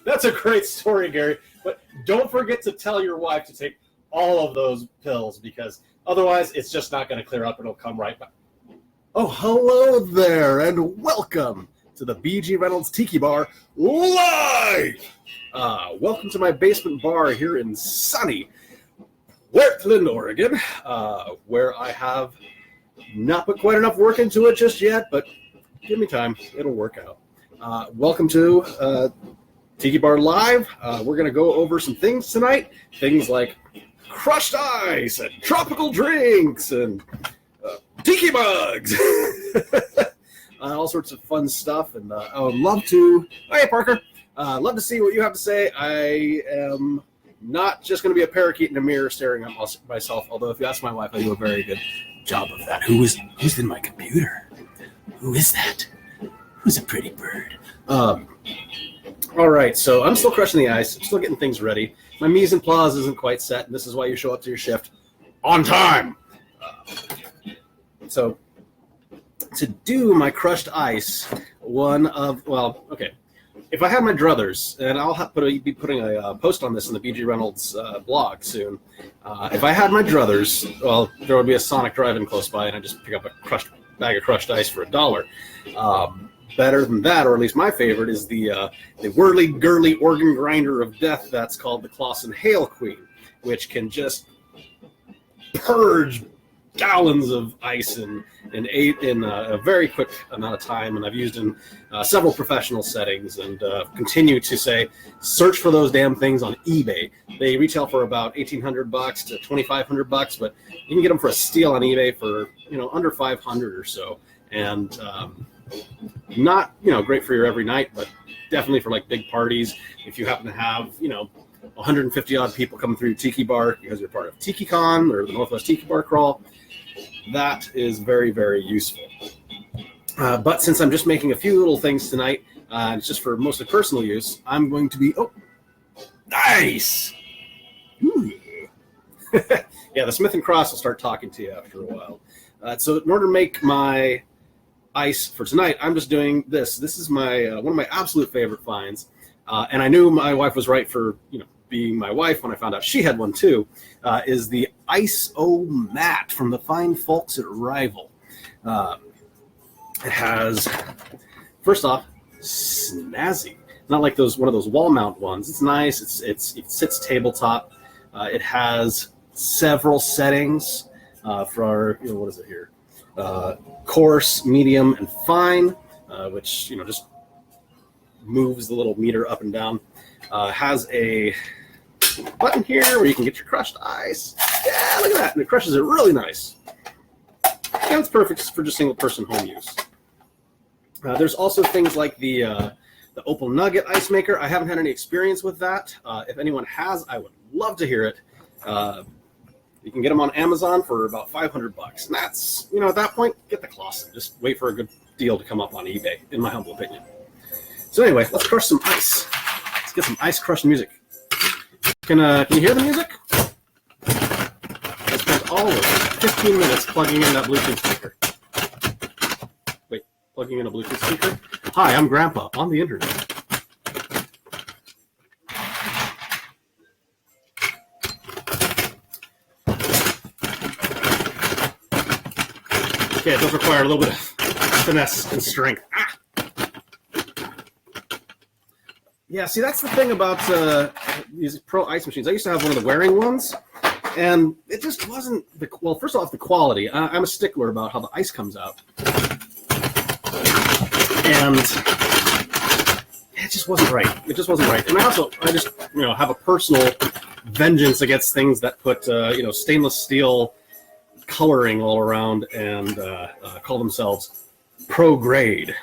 That's a great story, Gary. But don't forget to tell your wife to take all of those pills, because otherwise it's just not going to clear up. It'll come right back. Oh, hello there, and welcome to the BG Reynolds Tiki Bar live. Welcome to my basement bar here in sunny Portland, Oregon, where I have not put quite enough work into it just yet, but give me time. It'll work out. Welcome to Tiki Bar Live. We're going to go over some things tonight. Things like crushed ice and tropical drinks and tiki mugs. All sorts of fun stuff. And I would love to... Hey, Parker. Love to see what you have to say. I am not just going to be a parakeet in a mirror staring at myself, although if you ask my wife, I do a very good job of that. Who's in my computer? Who is that? Who's a pretty bird? All right, so I'm still crushing the ice. I'm still getting things ready. My mise en place isn't quite set, and this is why you show up to your shift on time. So to do my crushed ice, if I had my druthers, and I'll be putting a post on this in the BG Reynolds blog soon. If I had my druthers, well, there would be a Sonic drive-in close by, and I'd just pick up a bag of crushed ice for $1. Better than that, or at least my favorite, is the whirly-girly organ grinder of death that's called the Clausen Hail Queen, which can just purge gallons of ice in a very quick amount of time. And I've used in several professional settings, and continue to say, search for those damn things on eBay. They retail for about $1,800 to $2,500, but you can get them for a steal on eBay for under $500 or so. And not great for your every night, but definitely for like big parties. If you happen to have 150 odd people coming through Tiki Bar because you're part of TikiCon or the Northwest Tiki Bar Crawl, that is very, very useful. But since I'm just making a few little things tonight, it's just for mostly personal use, I'm going to be nice. Yeah, the Smith & Cross will start talking to you after a while. So in order to make my ice for tonight, I'm just doing this. This is my one of my absolute favorite finds, and I knew my wife was right for being my wife when I found out she had one too. Is the Ice-O-Mat from the fine folks at Rival. It has, first off, snazzy. Not like one of those wall mount ones. It's nice. It sits tabletop. It has several settings for what is it here? Coarse, medium, and fine, which just moves the little meter up and down. Has a button here where you can get your crushed ice. Yeah, look at that, and it crushes it really nice. And it's perfect for just single-person home use. There's also things like the Opal Nugget ice maker. I haven't had any experience with that. If anyone has, I would love to hear it. You can get them on Amazon for about $500, and that's at that point, get the Clausen. Just wait for a good deal to come up on eBay, in my humble opinion. So anyway, let's crush some ice. Let's get some ice crush music. Can you hear the music? I spent all of 15 minutes plugging in that Bluetooth speaker. Wait, plugging in a Bluetooth speaker? Hi, I'm Grandpa on the internet. Okay, it does require a little bit of finesse and strength. Yeah, see, that's the thing about these Pro Ice machines. I used to have one of the wearing ones, and it just wasn't first off, the quality. I'm a stickler about how the ice comes out. And it just wasn't right. And I just have a personal vengeance against things that put, stainless steel coloring all around and call themselves pro grade.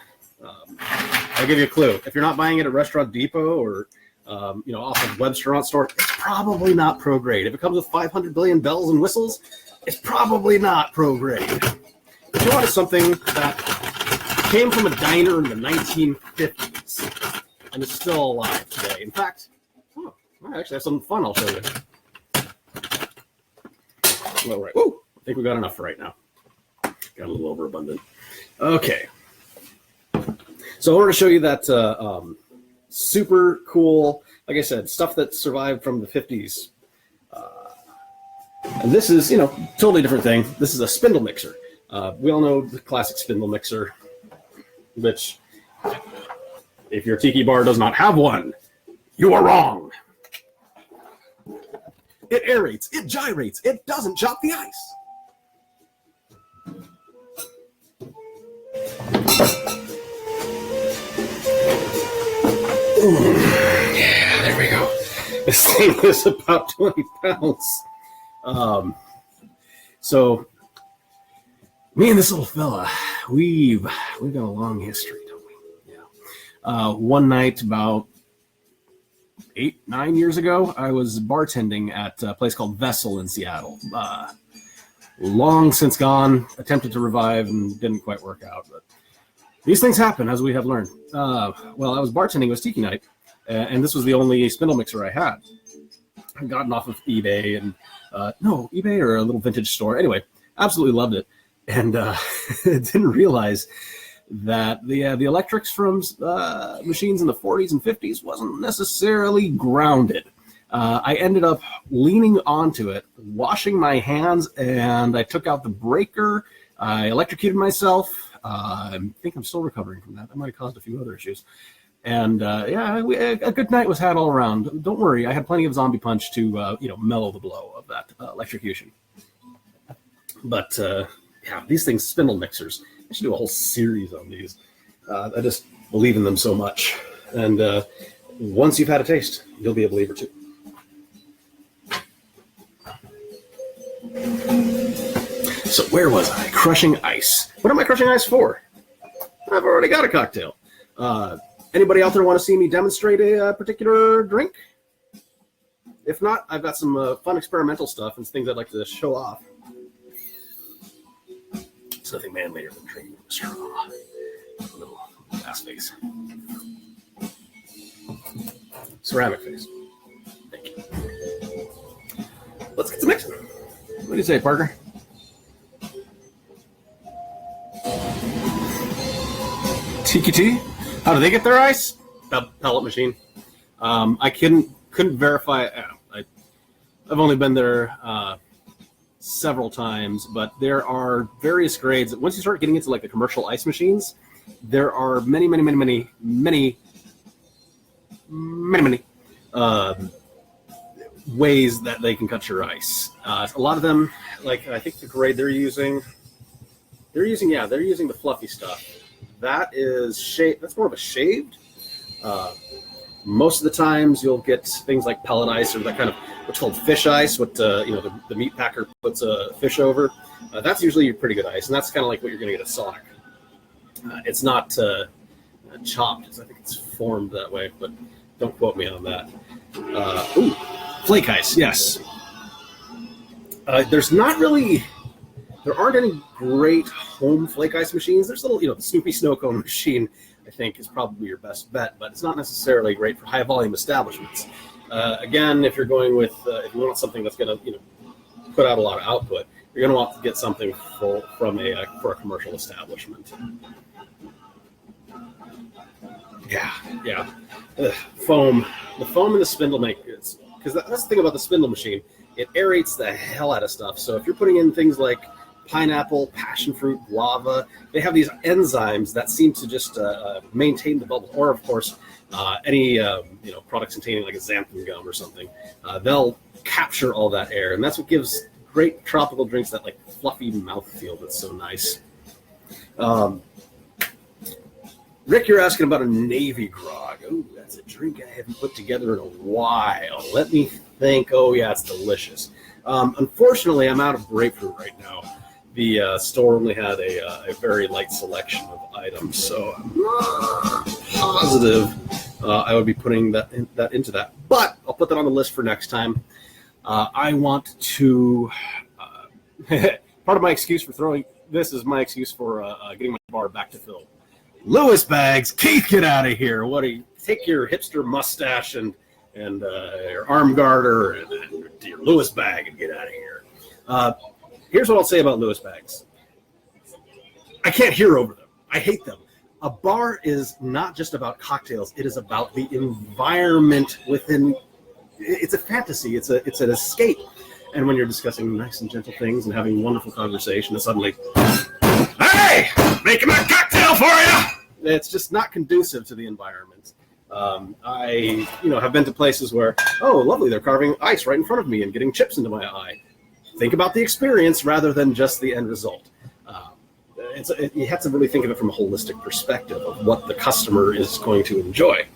I'll give you a clue. If you're not buying it at Restaurant Depot or off of Webster store, it's probably not pro grade. If it comes with 500 billion bells and whistles, it's probably not pro grade. If you wanted something that came from a diner in the 1950s and is still alive today. In fact, I actually have something fun I'll show you. All right. Woo! I think we got enough for right now. Got a little overabundant. Okay. So I wanted to show you that super cool. Like I said, stuff that survived from the 50s. And this is, totally different thing. This is a spindle mixer. We all know the classic spindle mixer, which, if your tiki bar does not have one, you are wrong. It aerates, it gyrates, it doesn't chop the ice. Ooh, yeah, there we go. This thing is about 20 pounds. So me and this little fella, we've got a long history, don't we? Yeah. One night about 8-9 years ago, I was bartending at a place called Vessel in Seattle. Long since gone, attempted to revive and didn't quite work out, but these things happen, as we have learned. Well, I was bartending, it was Tiki night, and this was the only spindle mixer I had. I'd gotten off of eBay, and eBay or a little vintage store. Anyway, absolutely loved it, and didn't realize that the electrics from machines in the 40s and 50s wasn't necessarily grounded. I ended up leaning onto it, washing my hands, and I took out the breaker. I electrocuted myself. I think I'm still recovering from that. That might have caused a few other issues. And a good night was had all around. Don't worry, I had plenty of zombie punch to mellow the blow of that electrocution. But these things, spindle mixers. I should do a whole series on these. I just believe in them so much. And once you've had a taste, you'll be a believer too. So where was I? Crushing ice. What am I crushing ice for? I've already got a cocktail. Anybody out there want to see me demonstrate a particular drink? If not, I've got some fun experimental stuff and things I'd like to show off. It's nothing manlier than drinking from a straw. A little ass face. Ceramic face. Thank you. Let's get some mixing. What do you say, Parker? Tiki tea? How do they get their ice? Pellet machine. I couldn't verify. I've only been there several times, but there are various grades. Once you start getting into like the commercial ice machines, there are many ways that they can cut your ice. A lot of them, like I think the grade they're using the fluffy stuff. That is shaved. That's more of a shaved. Most of the times you'll get things like pellet ice or that kind of what's called fish ice, what the meat packer puts a fish over. That's usually pretty good ice, and that's kind of like what you're going to get at Sonic. It's not chopped. I think it's formed that way, but don't quote me on that. Flake ice, yes. There aren't any great home flake ice machines. There's the Snoopy snow cone machine, I think, is probably your best bet, but it's not necessarily great for high volume establishments. Again, if you're going with, if you want something that's going to, put out a lot of output, you're going to want to get something for a commercial establishment. Yeah. Foam. The foam in the spindle makers, because that's the thing about the spindle machine. It aerates the hell out of stuff. So if you're putting in things like pineapple, passion fruit, guava, they have these enzymes that seem to just maintain the bubbles. Or, of course, any products containing like a xanthan gum or something, they'll capture all that air, and that's what gives great tropical drinks that like fluffy mouthfeel that's so nice. Rick, you're asking about a Navy grog. Oh, that's a drink I haven't put together in a while. Let me think. Oh, yeah, it's delicious. Unfortunately, I'm out of grapefruit right now. The store only had a very light selection of items, so I'm not positive I would be putting that into that. But I'll put that on the list for next time. I want to... part of my excuse for throwing... This is my excuse for getting my bar back to fill. Lewis bags, Keith, get out of here! What do you take your hipster mustache and your arm garter and your Lewis bag and get out of here? Here's what I'll say about Lewis bags. I can't hear over them. I hate them. a bar is not just about cocktails. It is about the environment within. It's a fantasy. It's an escape. And when you're discussing nice and gentle things and having wonderful conversation, and suddenly, hey, making my cocktail for you. It's just not conducive to the environment. I have been to places where, oh, lovely, they're carving ice right in front of me and getting chips into my eye. Think about the experience rather than just the end result. You have to really think of it from a holistic perspective of what the customer is going to enjoy.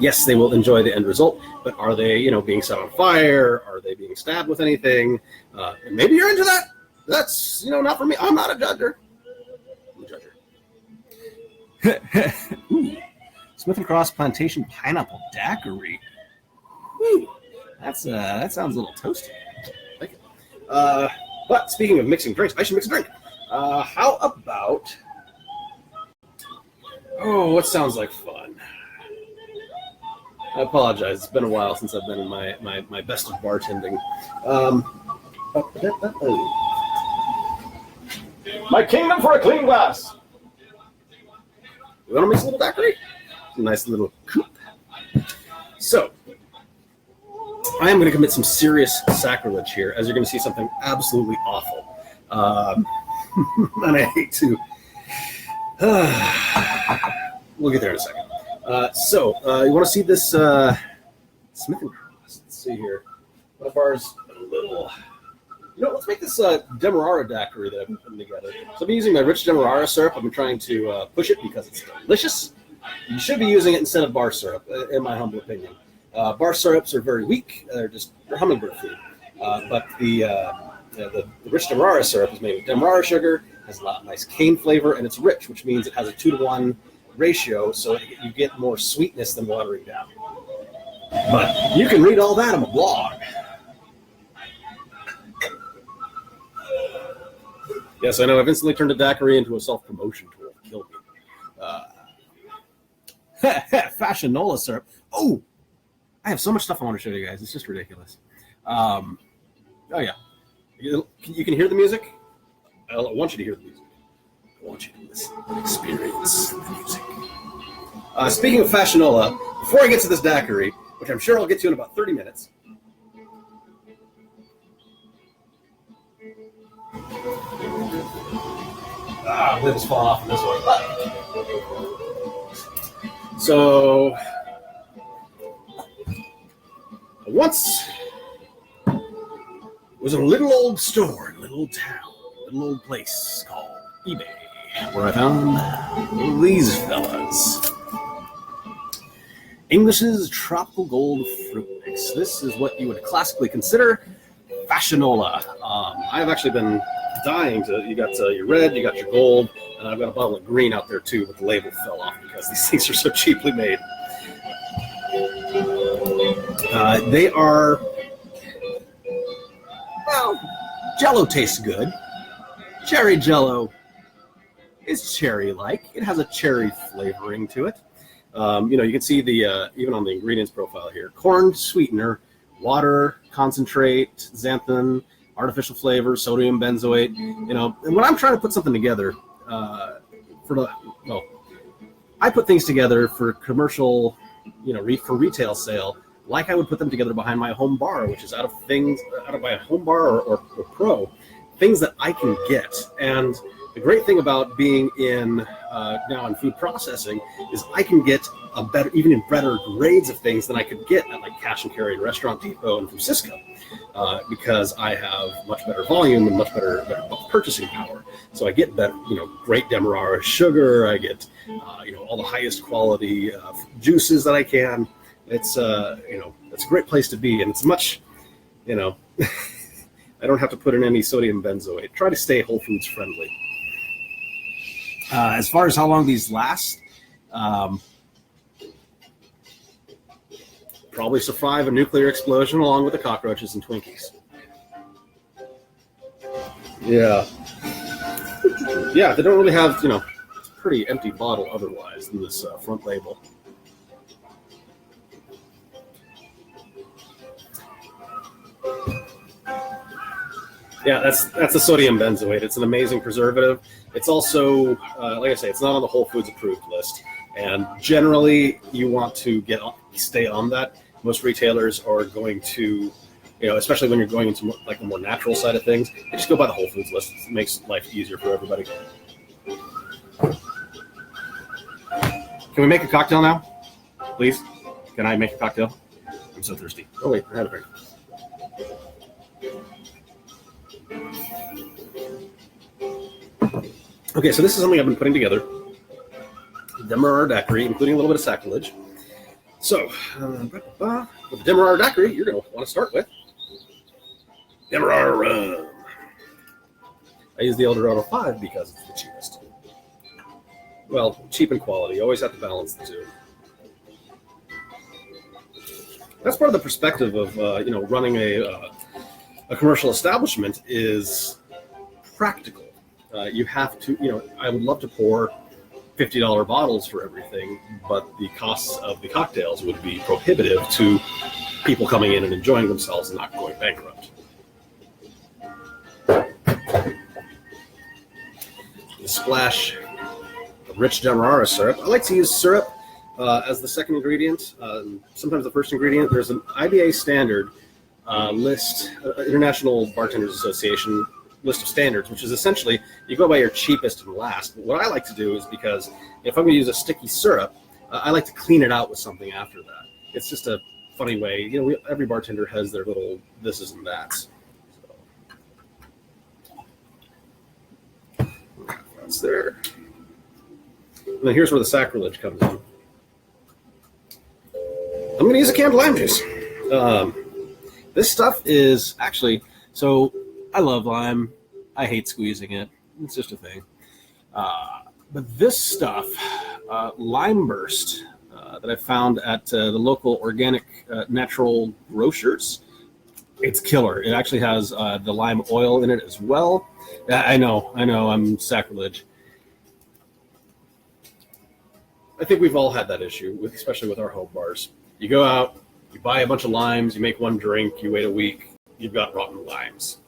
Yes, they will enjoy the end result, but are they, being set on fire? Are they being stabbed with anything? Maybe you're into that. That's, not for me. I'm not a judger. I'm a judger. Ooh. Smith & Cross Plantation Pineapple Daiquiri. Whew. That sounds a little toasty. I like it. But speaking of mixing drinks, I should mix a drink. How about... Oh, what sounds like fun? I apologize. It's been a while since I've been in my best of bartending. My kingdom for a clean glass. You want to mix a little daiquiri? A nice little coupe. So, I am going to commit some serious sacrilege here, as you're going to see something absolutely awful. And I hate to... we'll get there in a second. You want to see this Smith & Cross? Let's see here. One of ours, a little... let's make this Demerara daiquiri that I've been putting together. So I've been using my rich Demerara syrup. I've been trying to push it because it's delicious. You should be using it instead of bar syrup, in my humble opinion. Bar syrups are very weak. They're hummingbird food. But the rich Demerara syrup is made with Demerara sugar, has a lot of nice cane flavor, and it's rich, which means it has a 2-to-1 ratio, so you get more sweetness than watering down. But you can read all that on my blog. Yes, I know. I've instantly turned a daiquiri into a self-promotion tool. Kill me. Fashionola syrup. Oh, I have so much stuff I want to show you guys. It's just ridiculous. Oh, yeah. You can hear the music? I want you to hear the music. I want you to listen and experience the music. Speaking of Fashionola, before I get to this daiquiri, which I'm sure I'll get to in about 30 minutes, lids fall off in this one. So, once was a little old store in a little old town, a little old place called eBay, where I found these fellas. English's Tropical Gold Fruit Mix. This is what you would classically consider Fashionola. I've actually been dying to. You got your red, you got your gold, and I've got a bottle of green out there too, but the label fell off because these things are so cheaply made. They are, well, Jello tastes good. Cherry Jello is cherry-like. It has a cherry flavoring to it. You can see the even on the ingredients profile here: corn sweetener, water, concentrate, xanthan, artificial flavor, sodium benzoate. And when I'm trying to put something together, I put things together for commercial, for retail sale, like I would put them together behind my home bar, which is out of my home bar or pro, things that I can get. And the great thing about being now in food processing is I can get even better grades of things than I could get at like Cash and Carry and Restaurant Depot and from Cisco, because I have much better volume and much better purchasing power. So I get better, great Demerara sugar. I get, all the highest quality juices that I can. It's it's a great place to be, and it's much, I don't have to put in any sodium benzoate. Try to stay Whole Foods friendly. As far as how long these last, probably survive a nuclear explosion along with the cockroaches and Twinkies. Yeah. Yeah, they don't really have, it's a pretty empty bottle otherwise than this front label. Yeah, that's a sodium benzoate. It's an amazing preservative. It's also, like I say, it's not on the Whole Foods approved list. And generally, you want to stay on that. Most retailers are going to, especially when you're going into like the more natural side of things, they just go by the Whole Foods list. It makes life easier for everybody. Can we make a cocktail now, please? Can I make a cocktail? I'm so thirsty. Oh wait, I had a drink. Okay, so this is something I've been putting together. Demerara daiquiri, including a little bit of sacrilege. So, with the Demerara daiquiri, you're going to want to start with Demerara rum. I use the Eldorado 5 because it's the cheapest. Well, cheap and quality. You always have to balance the two. That's part of the perspective of running a commercial establishment is practical. You have to, I would love to pour $50 bottles for everything, but the costs of the cocktails would be prohibitive to people coming in and enjoying themselves and not going bankrupt. You splash a rich Demerara syrup. I like to use syrup as the second ingredient. Sometimes the first ingredient. There's an IBA standard list, International Bartenders Association list of standards, which is essentially you go by your cheapest and last. But what I like to do is, because if I'm going to use a sticky syrup, I like to clean it out with something after that. It's just a funny way. Every bartender has their little thises and that's. So. That's there. And then here's where the sacrilege comes in. I'm going to use a canned lime juice. This stuff is actually, so I love lime. I hate squeezing it. It's just a thing. But this stuff, Lime Burst, that I found at the local organic natural grocers, it's killer. It actually has the lime oil in it as well. I know, I'm sacrilege. I think we've all had that issue, especially with our home bars. You go out, you buy a bunch of limes, you make one drink, you wait a week, you've got rotten limes.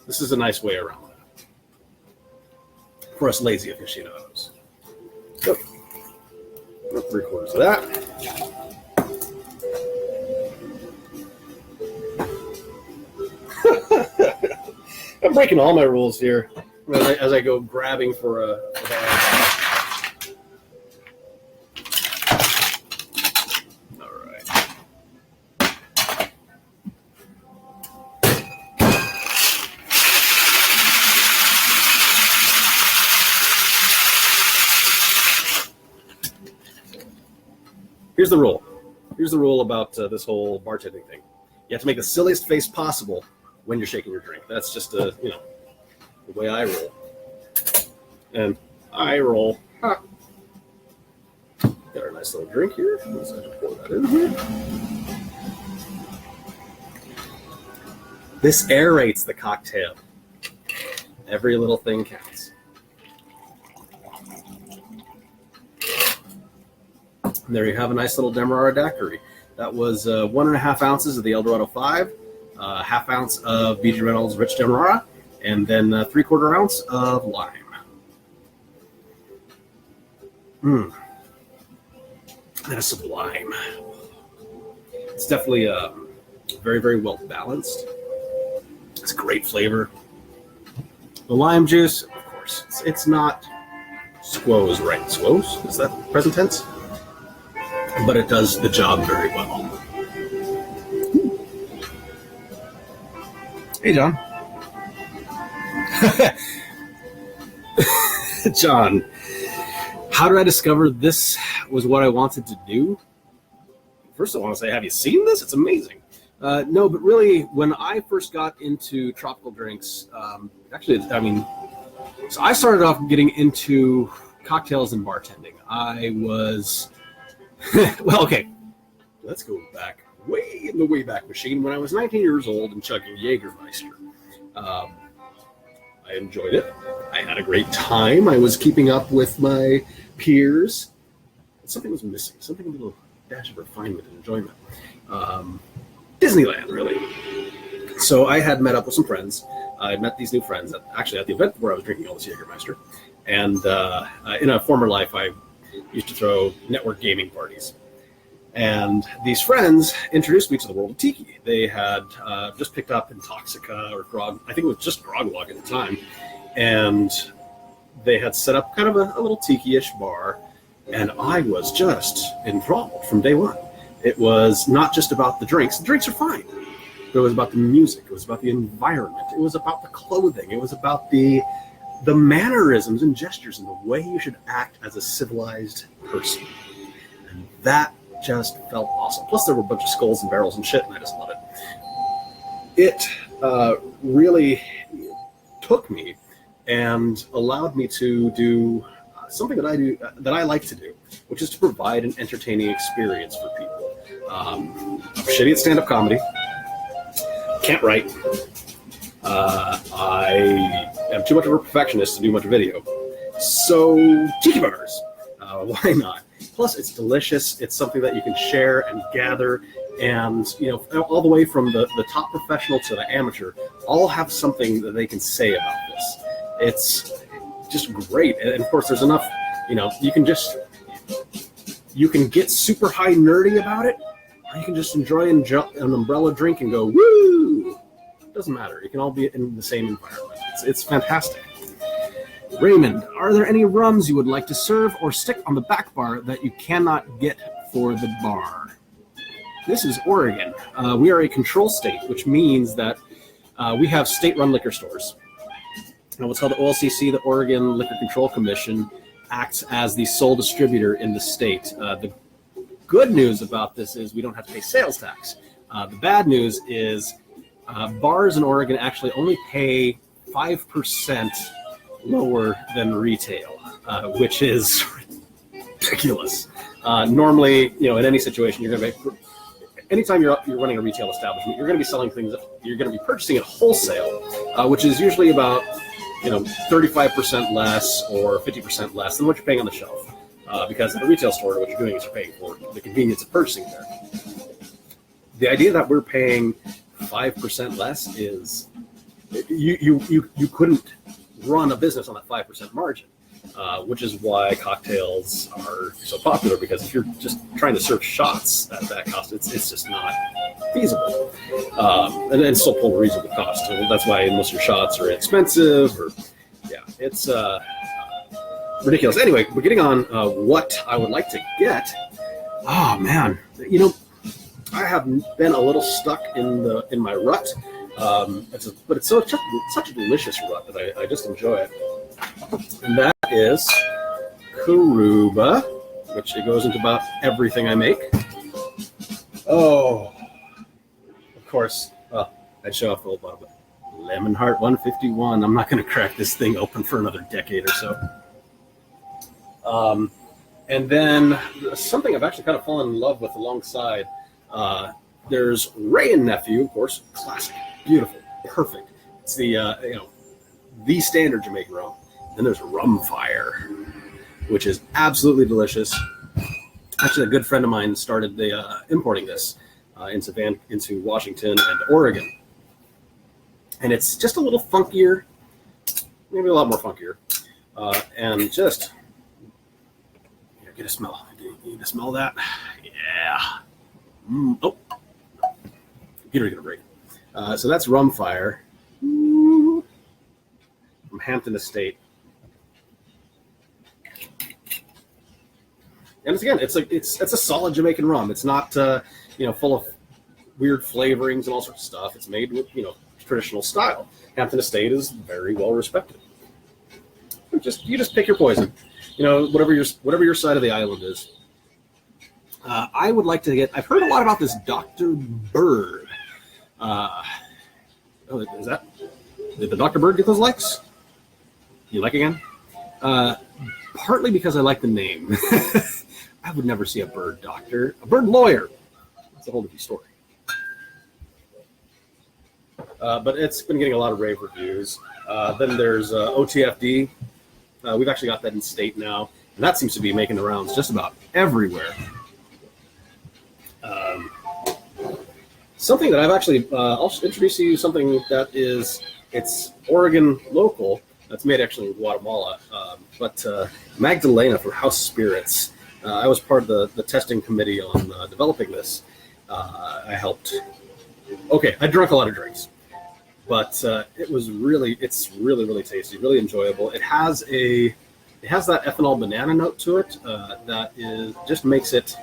This is a nice way around that for us lazy aficionados. So, 3/4 of that. I'm breaking all my rules here as I go grabbing for a bag. Here's the rule. Here's the rule about this whole bartending thing. You have to make the silliest face possible when you're shaking your drink. That's just the way I roll. And I roll. Got our nice little drink here. Let's pour that in here. This aerates the cocktail. Every little thing counts. And there you have a nice little Demerara daiquiri. That was 1.5 ounces of the Eldorado 5, half ounce of B.G. Reynolds Rich Demerara, and then 3/4 ounce of lime. That is sublime. It's definitely very, very well balanced. It's a great flavor. The lime juice, of course, it's not squoze, right? Squoze? Is that present tense? But it does the job very well. Hey, John. John, how did I discover this was what I wanted to do? First, I want to say, have you seen this? It's amazing. No, but really, when I first got into tropical drinks, so I started off getting into cocktails and bartending. I was... well, okay, let's go back way in the Wayback Machine. When I was 19 years old and chugging Jägermeister, I enjoyed it. I had a great time. I was keeping up with my peers. Something was missing. Something, a little dash of refinement and enjoyment. Disneyland, really. So I had met up with some friends. I met these new friends actually at the event where I was drinking all this Jägermeister. And in a former life, I used to throw network gaming parties. And these friends introduced me to the world of Tiki. They had just picked up Intoxica or Grog. I think it was just Groglog at the time. And they had set up kind of a little Tiki-ish bar. And I was just enthralled from day one. It was not just about the drinks. The drinks are fine. But it was about the music. It was about the environment. It was about the clothing. It was about the mannerisms and gestures and the way you should act as a civilized person. And that just felt awesome. Plus, there were a bunch of skulls and barrels and shit, and I just love it. It really took me and allowed me to do something that I like to do, which is to provide an entertaining experience for people. I'm shitty at stand-up comedy. Can't write. I am too much of a perfectionist to do much video. So, Tiki Bars. Why not? Plus, it's delicious. It's something that you can share and gather. And, all the way from the top professional to the amateur, all have something that they can say about this. It's just great. And of course, there's enough, you can get super high nerdy about it, or you can just enjoy an umbrella drink and go, woo! It doesn't matter. You can all be in the same environment. It's fantastic. Raymond, are there any rums you would like to serve or stick on the back bar that you cannot get for the bar? This is Oregon. We are a control state, which means that we have state-run liquor stores. Now, what's called the OLCC, the Oregon Liquor Control Commission, acts as the sole distributor in the state. The good news about this is we don't have to pay sales tax. The bad news is bars in Oregon actually only pay 5% lower than retail, which is ridiculous. Normally, in any situation, you're going to anytime you're running a retail establishment, you're going to be selling things, you're going to be purchasing at wholesale, which is usually about 35% less or 50% less than what you're paying on the shelf. Because at a retail store, what you're doing is you're paying for the convenience of purchasing there. The idea that we're paying 5% less is you couldn't run a business on that 5% margin, which is why cocktails are so popular, because if you're just trying to serve shots at that cost, it's just not feasible. And then still pull a reasonable cost. So that's why most of your shots are expensive, it's ridiculous. Anyway, we're getting on what I would like to get. Oh man, I have been a little stuck in my rut. But it's such a delicious rut that I just enjoy it. And that is Karuba, which it goes into about everything I make. Oh, of course. I'd show off the old bottle, but Lemon Heart 151. I'm not going to crack this thing open for another decade or so. And then something I've actually kind of fallen in love with alongside. There's Ray and Nephew, of course, classic, beautiful, perfect. It's the standard Jamaican rum. Then there's Rum Fire, which is absolutely delicious. Actually, a good friend of mine started importing this into Washington and Oregon. And it's just a little funkier, maybe a lot more funkier. And just, get a smell. You need to smell that? Yeah. Oh. Peter, get a break. So that's Rum Fire from Hampton Estate. And it's a solid Jamaican rum. It's not full of weird flavorings and all sorts of stuff. It's made with traditional style. Hampton Estate is very well respected. You just pick your poison. Whatever your side of the island is. I would like to get. I've heard a lot about this Dr. Bird. Is that? Did the Dr. Bird get those likes? You like again? Partly because I like the name. I would never see a bird doctor. A bird lawyer. That's a whole different story. But it's been getting a lot of rave reviews. Then there's OTFD. We've actually got that in state now, and that seems to be making the rounds just about everywhere. something that I've actually, I'll introduce you to something that it's Oregon local. That's made actually in Guatemala. But Magdalena from House Spirits. I was part of the testing committee on developing this. I helped. Okay, I drank a lot of drinks, but it's really tasty, really enjoyable. It has that ethanol banana note to it that just makes it.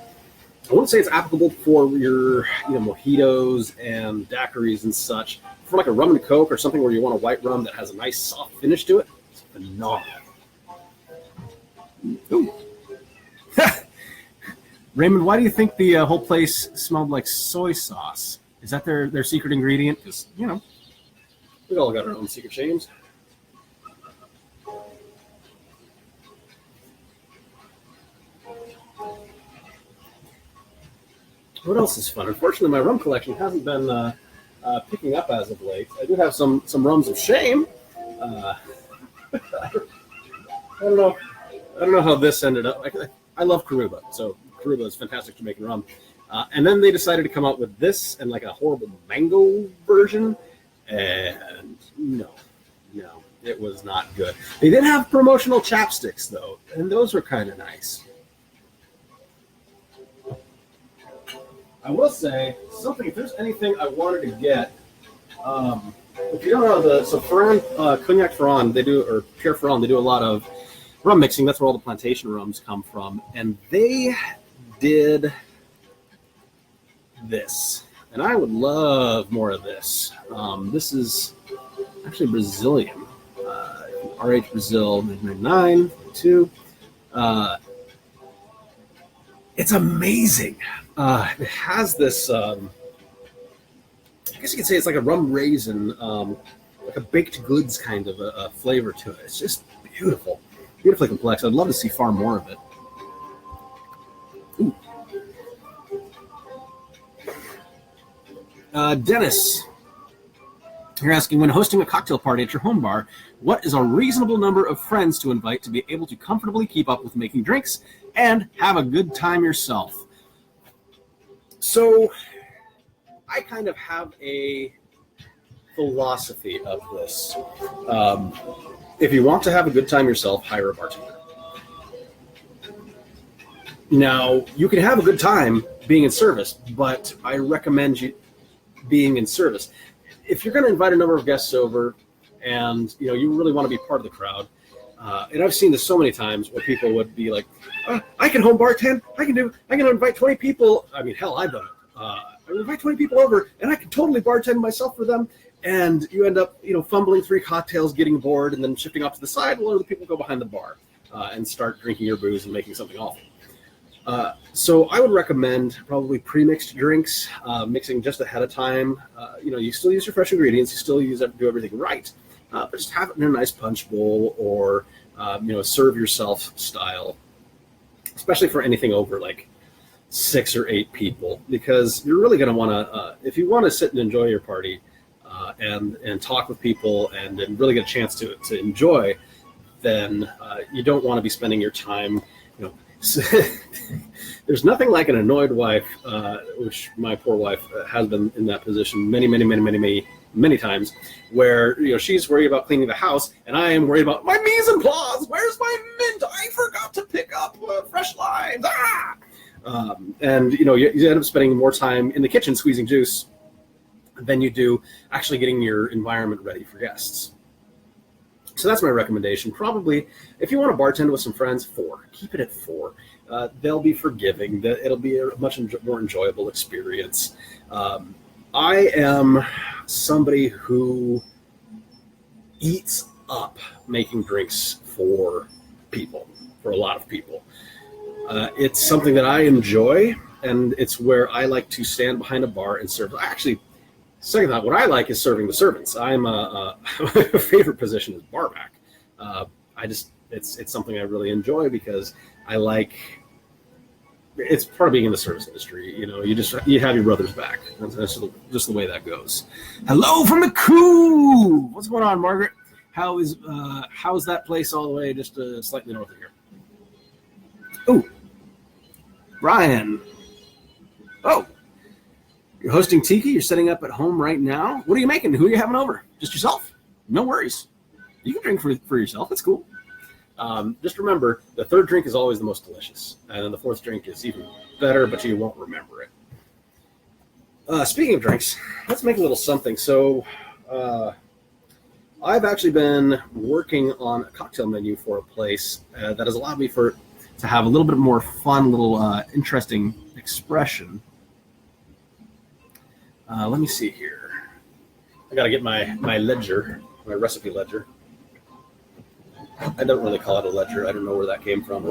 I wouldn't say it's applicable for your mojitos and daiquiris and such. For like a rum and coke or something where you want a white rum that has a nice soft finish to it, it's phenomenal. Ooh. Raymond, why do you think the whole place smelled like soy sauce? Is that their secret ingredient? Because we all got our own secret shames. What else is fun? Unfortunately, my rum collection hasn't been picking up as of late. I do have some rums of shame. I don't know how this ended up. I love Karuba, so Karuba is fantastic for making rum. And then they decided to come out with this and like a horrible mango version, and no, it was not good. They did have promotional chapsticks though, and those were kind of nice. I will say something. If there's anything I wanted to get, if you don't know Ferran, Cognac Ferran, or Pierre Ferran, they do a lot of rum mixing. That's where all the plantation rums come from, and they did this, and I would love more of this. This is actually Brazilian, RH Brazil 1999 2. It's amazing. It has this, I guess you could say it's like a rum raisin, like a baked goods kind of a flavor to it. It's just beautiful, beautifully complex. I'd love to see far more of it. Ooh. Dennis, you're asking, when hosting a cocktail party at your home bar, what is a reasonable number of friends to invite to be able to comfortably keep up with making drinks and have a good time yourself? So I kind of have a philosophy of this. If you want to have a good time yourself, hire a bartender. Now, you can have a good time being in service, but I recommend you being in service. If you're going to invite a number of guests over and you really want to be part of the crowd, and I've seen this so many times where people would be like, I can home bartend, I can invite 20 people. I mean, hell, I've done it. I invite 20 people over and I can totally bartend myself for them. And you end up, fumbling 3 cocktails, getting bored, and then shifting off to the side while other people go behind the bar and start drinking your booze and making something awful. So I would recommend probably pre-mixed drinks, mixing just ahead of time. You still use your fresh ingredients, you still do everything right, but just have it in a nice punch bowl or, serve yourself style, especially for anything over like 6 or 8 people, because you're really going to want to, if you want to sit and enjoy your party and talk with people and really get a chance to enjoy, then you don't want to be spending your time, there's nothing like an annoyed wife, which my poor wife has been in that position many times, where she's worried about cleaning the house and I am worried about my mise en place. Where's my mint? I forgot to pick up fresh limes. And you end up spending more time in the kitchen squeezing juice than you do actually getting your environment ready for guests. So that's my recommendation. Probably, if you want to bartend with some friends, 4. Keep it at 4. They'll be forgiving. It'll be a much more enjoyable experience. I am somebody who eats up making drinks for a lot of people. It's something that I enjoy, and it's where I like to stand behind a bar and serve. Actually, second thought, what I like is serving the servants. I'm my favorite position is barback. It's something I really enjoy because I like. It's part of being in the service industry. You have your brother's back. That's just the way that goes. Hello from the Coup. What's going on, Margaret? How's that place all the way just slightly north of here? Oh, Brian. Oh, You're hosting Tiki. You're setting up at home right now. What are you making? Who are you having over? Just yourself? No worries. You can drink for yourself. That's cool. Just remember, the third drink is always the most delicious. And then the fourth drink is even better, but you won't remember it. Speaking of drinks, let's make a little something. So I've actually been working on a cocktail menu for a place that has allowed me to have a little bit more fun, a little interesting expression. Let me see here. I got to get my ledger, my recipe ledger. I don't really call it a ledger. I don't know where that came from.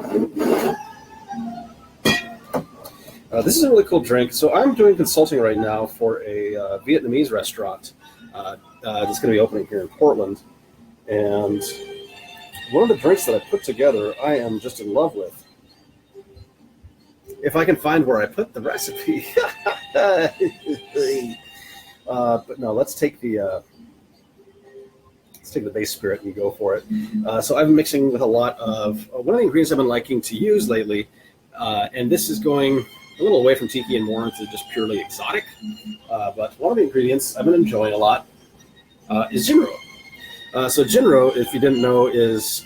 This is a really cool drink. So I'm doing consulting right now for a Vietnamese restaurant that's going to be opening here in Portland. And one of the drinks that I put together, I am just in love with. If I can find where I put the recipe. But no, let's take the base spirit and go for it. So I've been mixing with a lot of one of the ingredients I've been liking to use lately, and this is going a little away from tiki and more into just purely exotic. But one of the ingredients I've been enjoying a lot is Jinro. So Jinro, if you didn't know, is,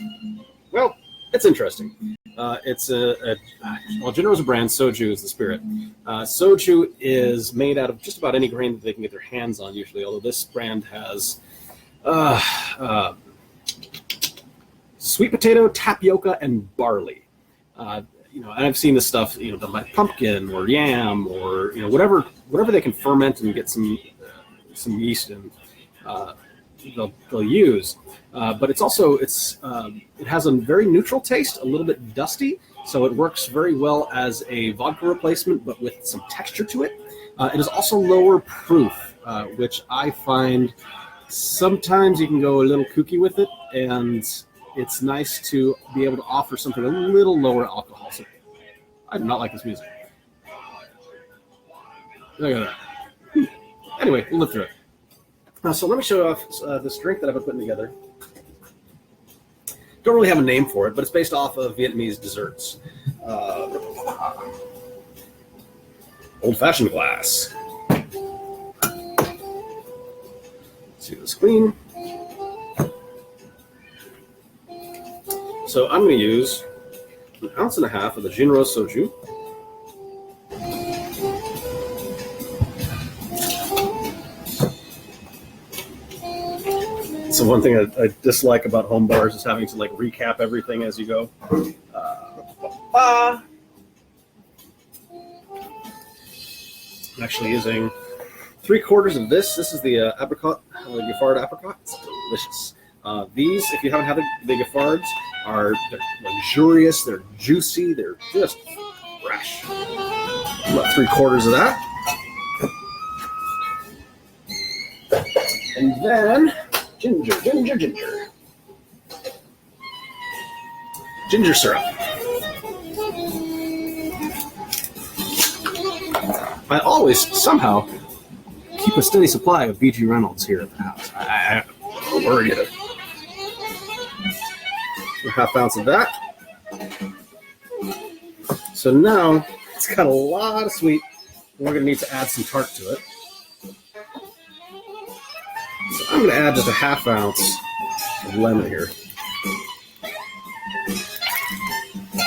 well, it's interesting. Jinro is a brand. Soju is the spirit. Soju is made out of just about any grain that they can get their hands on usually, although this brand has sweet potato, tapioca, and barley. And I've seen this stuff, done by pumpkin or yam or whatever they can ferment and get some yeast in. They'll use, but it has a very neutral taste, a little bit dusty, so it works very well as a vodka replacement, but with some texture to it. It is also lower proof, which I find sometimes you can go a little kooky with it, and it's nice to be able to offer something a little lower alcohol. So I do not like this music. Look at that. Anyway, we'll live through it. So let me show off this drink that I've been putting together. Don't really have a name for it, but it's based off of Vietnamese desserts. Old-fashioned glass. See the screen. So I'm going to use 1.5 ounces of the Jinro Soju. So one thing I dislike about home bars is having to recap everything as you go. I'm actually using 3/4 of this. This is the apricot, the Giffard apricot. It's delicious. These, if you haven't had the Giffards, they're luxurious, they're juicy, they're just fresh. About 3/4 of that. And then ginger syrup. I always somehow keep a steady supply of VG Reynolds here at the house. I don't worry about it. 1/2 ounce of that. So now it's got a lot of sweet, and we're going to need to add some tart to it. So I'm going to add just 1/2 ounce of lemon here.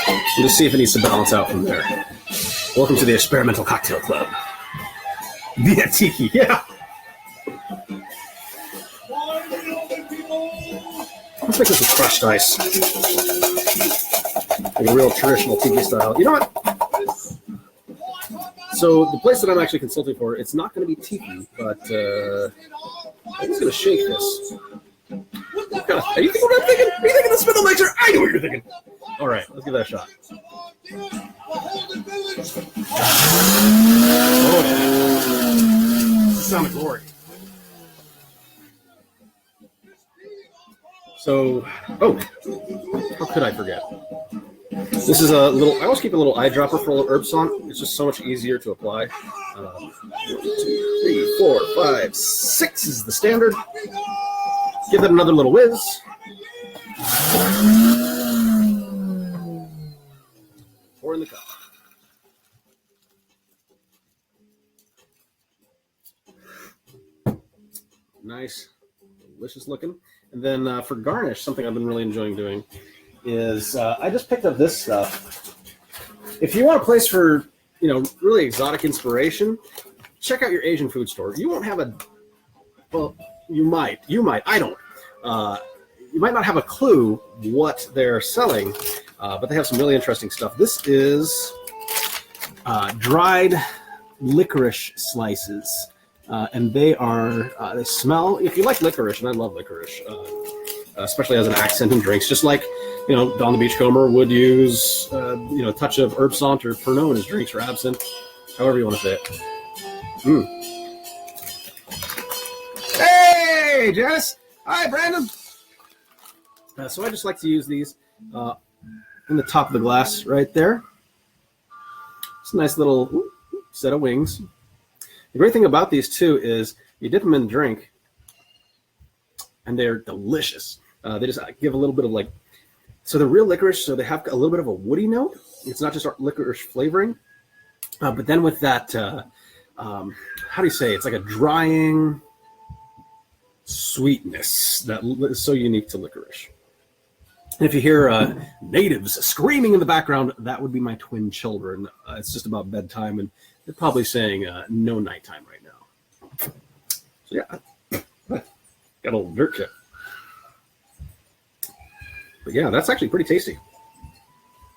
And just see if it needs to balance out from there. Welcome to the Experimental Cocktail Club. Via Tiki, yeah. Let's make this with crushed ice. Like a real traditional Tiki style. You know what? So the place that I'm actually consulting for, it's not going to be Tiki, but I'm just going to shake this. Are you thinking what I'm thinking? Are you thinking the spindle mixer? I know what you're thinking. All right, let's give that a shot. Oh, yeah. Sound of glory. So, how could I forget? This is a little, I always keep a little eyedropper full of herbs on. It's just so much easier to apply. 1, 2, 3, 4, 5, 6 is the standard. Give that another little whiz. Pour in the cup. nice, delicious looking. And then for garnish, something I've been really enjoying doing is I just picked up this stuff. If you want a place for, really exotic inspiration, check out your Asian food store. You won't have well, you might, I don't. You might not have a clue what they're selling, but they have some really interesting stuff. This is dried licorice slices, and they smell, if you like licorice, and I love licorice, especially as an accent in drinks, just like, Don the Beachcomber would use, a touch of herb sant or Pernod in his drinks or absinthe, however you want to say it. Hey, Janice. Hi, Brandon. So I just like to use these in the top of the glass right there. It's a nice little set of wings. The great thing about these, too, is you dip them in the drink, and they're delicious. They just give a little bit of so they're real licorice, so they have a little bit of a woody note. It's not just licorice flavoring, but then with that, how do you say, it's like a drying sweetness that is so unique to licorice. And if you hear natives screaming in the background, that would be my twin children. It's just about bedtime, and they're probably saying no nighttime right now. So yeah, got a little dirt chip. But yeah, that's actually pretty tasty.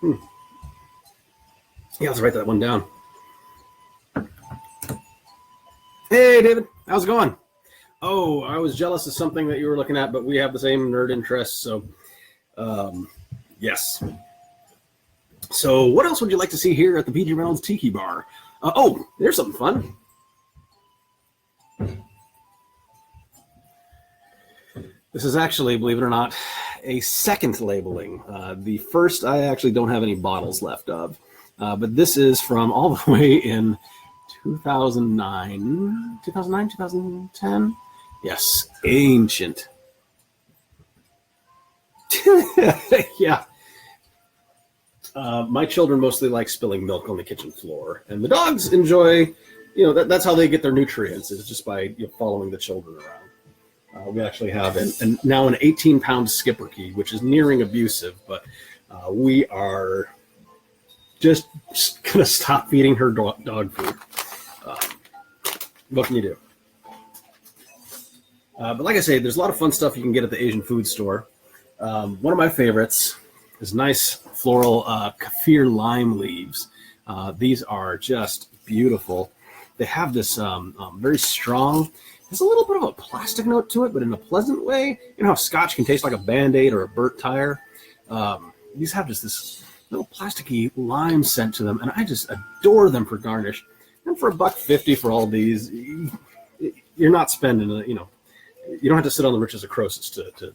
Yeah, let's write that one down. Hey, David, how's it going? Oh, I was jealous of something that you were looking at, but we have the same nerd interests, so yes. So what else would you like to see here at the PG Reynolds Tiki Bar? There's something fun. This is actually, believe it or not, a second labeling. The first I actually don't have any bottles left of, but this is from all the way in 2009, 2010? Yes, ancient. Yeah. My children mostly like spilling milk on the kitchen floor, and the dogs enjoy, that's how they get their nutrients, is just by following the children around. We actually have now an 18-pound Schipperke, which is nearing abusive, but we are just going to stop feeding her dog food. What can you do? But like I say, there's a lot of fun stuff you can get at the Asian food store. One of my favorites is nice floral kaffir lime leaves. These are just beautiful. They have this very strong, there's a little bit of a plastic note to it, but in a pleasant way. You know how scotch can taste like a Band-Aid or a burnt tire? These have just this little plasticky lime scent to them, and I just adore them for garnish. And for $1.50 for all these, you're not spending, you don't have to sit on the riches of Croesus to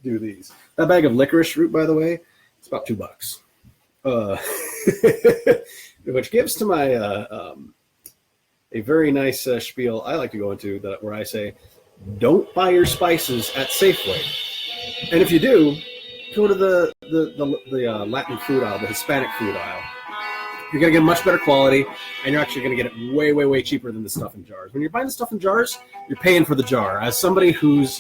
do these. That bag of licorice root, by the way, it's about $2. Which gives to my a very nice spiel I like to go into where I say, don't buy your spices at Safeway. And if you do, go to the Latin food aisle, the Hispanic food aisle. You're going to get much better quality, and you're actually going to get it way, way, way cheaper than the stuff in jars. When you're buying the stuff in jars, you're paying for the jar. As somebody who's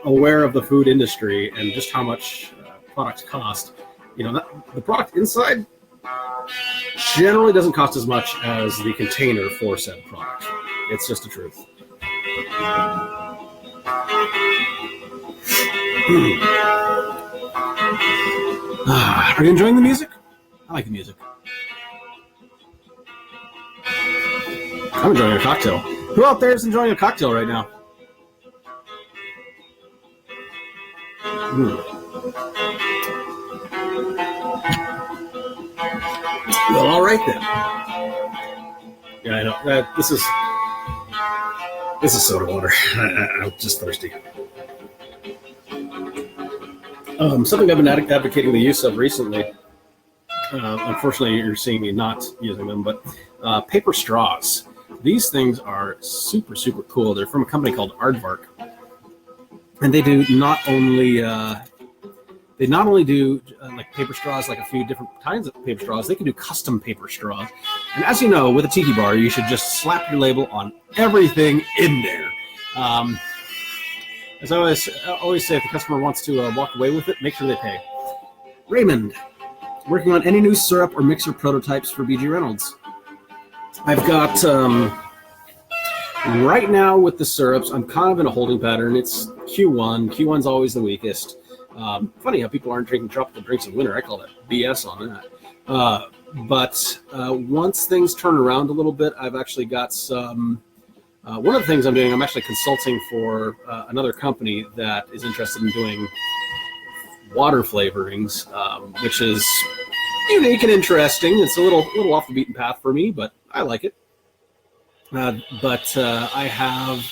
aware of the food industry and just how much products cost, the product inside generally doesn't cost as much as the container for said product. It's just the truth. Are you enjoying the music? I like the music. I'm enjoying a cocktail. Who out there is enjoying a cocktail right now? Well, all right then. Yeah, I know. This is soda water. I'm just thirsty. Something I've been advocating the use of recently. Unfortunately, you're seeing me not using them, but paper straws. These things are super, super cool. They're from a company called Aardvark. And they do not only They not only do like paper straws, like a few different kinds of paper straws, they can do custom paper straws. And as you know, with a Tiki bar, you should just slap your label on everything in there. As I always say, if the customer wants to walk away with it, make sure they pay. Raymond, working on any new syrup or mixer prototypes for BG Reynolds? I've got, right now with the syrups, I'm kind of in a holding pattern. It's Q1. Q1's always the weakest. Funny how people aren't drinking tropical drinks in winter. I call that BS on that. But once things turn around a little bit, I've actually got some. One of the things I'm doing, I'm actually consulting for another company that is interested in doing water flavorings, which is unique and interesting. It's a little off the beaten path for me, but I like it. But I have